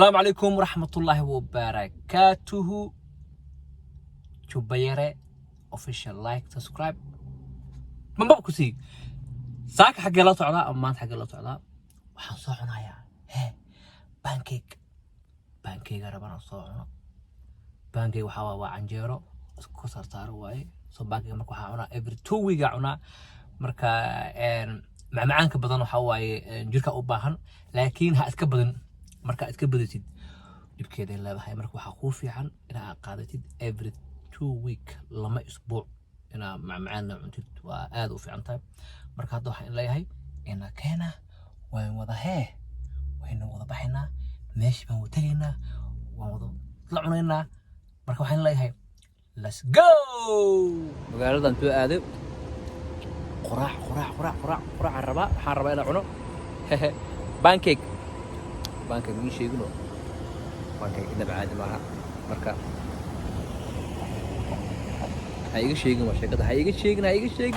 السلام عليكم ورحمة الله وبركاته. جبيرة official like subscribe من بابكو سي ساك حق الله تعالى أمان حق الله تعالى وحنصوعنا يا هي بانكيك ربنا صوعنا بانكيك وحوا وعنجيرو كسر تارو واي سو بانكيك مركو حاونا every 2 week عنا مركا مع معانك بدن وحواي جيركا أوباهن لكن هاتك بدن marka aad ka badatid dibkeeda leedahay marka waxa ku fiican inaad qaadatid every 2 week lama isbuuc ina macmacaan cuntid waa aad u fiican tahay marka hadda waxaan leeyahay ina keena waan wada baxaynaa meeshii baan wadaynaa waan wada la cunaynaa marka waxaan leeyahay let's go magaaladan tuu aaday quraac raba waxaan rabaa inaan cuno pancake مين شيء إذا بعد معها مركب هاي شيء ما شيء كذا هاي شيء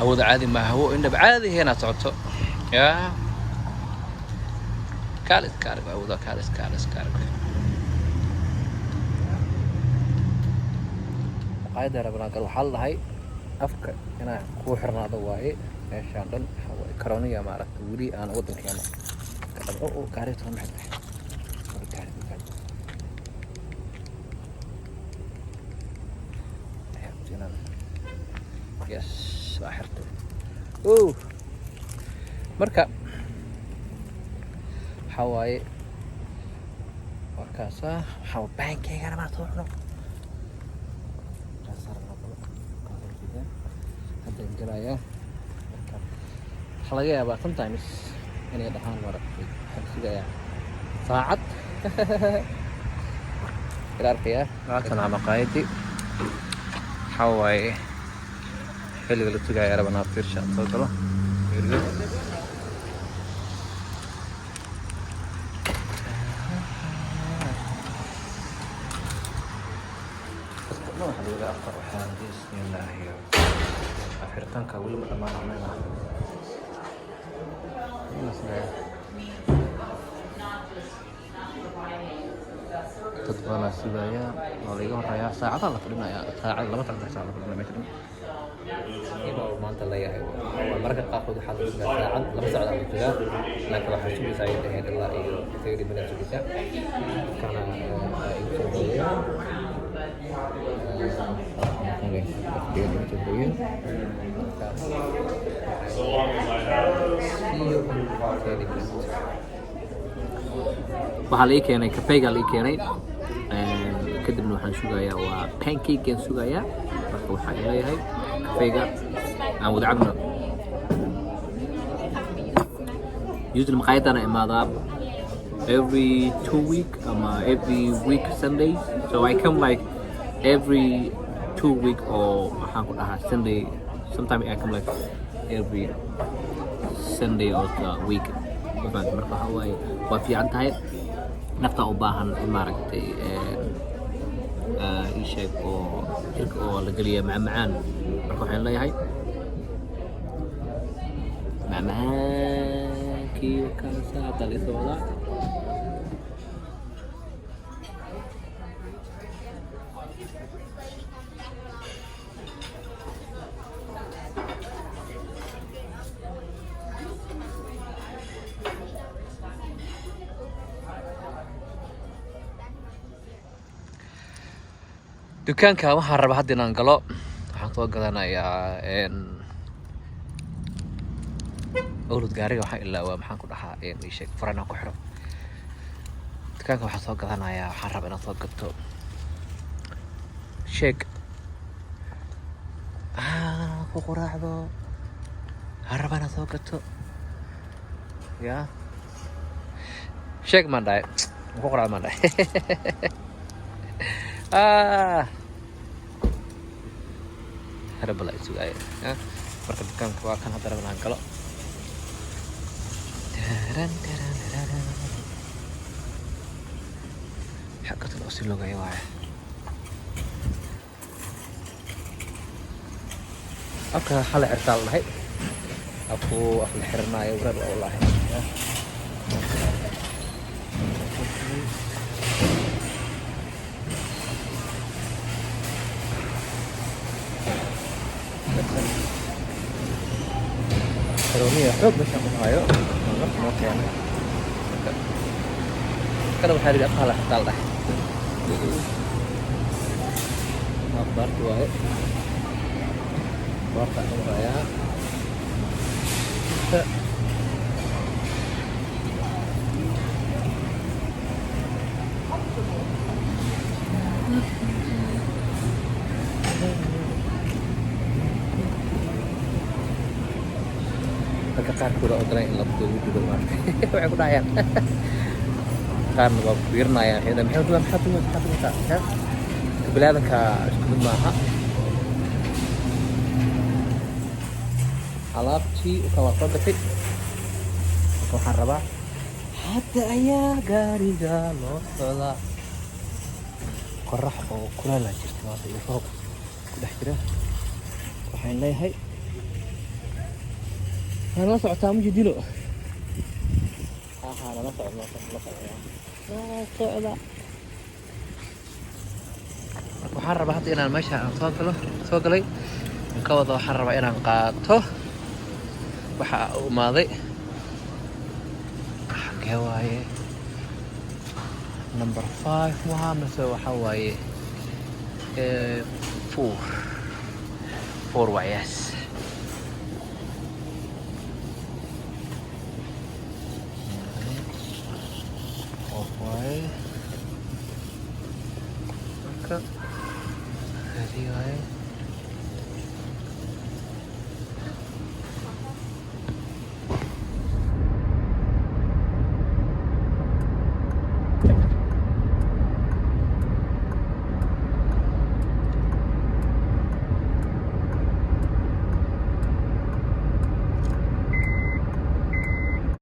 هو عادي ما هو إنه بعادي هنا تعطى يا كارث هو ذا كارث قاعدة ربنا قالوا حل هاي أفكر هنا كوحرنا ضواي إيش عندن هو كرونية ما عرفت ولي أنا وضن كيانا أو كارث هم حد يس ساحرته مركب حواي وكاسة حوا بانكيك أنا ما توحنا هذا الجلاية حلاقيها بقى sometimes يعني دهان ورق حد كذا ساعات الأرقية راتنا مقايدي حواي xilliga la tagay arabana fiirsha soo galo بسم الله أفرتانك ولا ما عملنا تطبنا سبايا وليهم رياح ساعة الله فلنا يا ساعة لما تعرف ساعة فلنا ماشي إنه ما أنت لا يهوى المركز قاخذ حظ ساعة لما ساعة على الجزاء لكن راح يسوي سعيد هذا الله يثير من الجزاء كان waxaa la keenay kafeega la keenay kadibna waxaan sugayaa waa pancake aan sugayaa marka waxaan leeyahay kafeega aan wada cabno usually maqaayadana imaadaa every 2 week ama every week Sundays so I come like every 2 week or waxaan ku dhahaa Sunday sometimes I come like every Sunday of the week marka waxa waaye waa fiican tahay nafta u baahan maaragtay isheeg oo jirka oo la galiya macmacaan marka waxaan leeyahay macmacaankii kaasa dalisooda dukaanka waxaan rabaa hadda inaan galo waxaan soo gadanayaa أولد جاري وحق إلا ومحن كل حق يعني شيء فرنا كحرم كان كم حصل قذنا يا حرب أنا صقته شيك ku quraacdo harabana soo gato ya sheeg maan dhahay ku quraacdo maan dhahay harabala isugaayo marka dukaanka waa kan hadda rabnaan galo حقة الأصل لغة واعي أوكي حلقة إرسال لهي أكو أخلي حرنا يورد والله كرومية حب مش أخذ هايو ما كان كانوا بحالي أقهى لحتى الله أخبار كواي بارتا نمرايا marka qaarkood oo daran in la duubo duubo maartay waxay ku dhayaan qaarna waa fiirnayaan xidan maxaa bilaadanka isku mid maaha alaabtii u kala soo gatay waxaan rabaa hadda ayaa gaariga loo socdaa qorax oo kulala jirta maanta iyo roob ku dhex jira waxaan leeyahay أنا ما صعدت عم جديله. أنا ما صعد ما صعد. وحرب هاتي أنا المشي عن صوقلي مكوض وحرب إنا نقاطه وماضي حواي نمبر 5 وهامسه وحواي 4 وعياس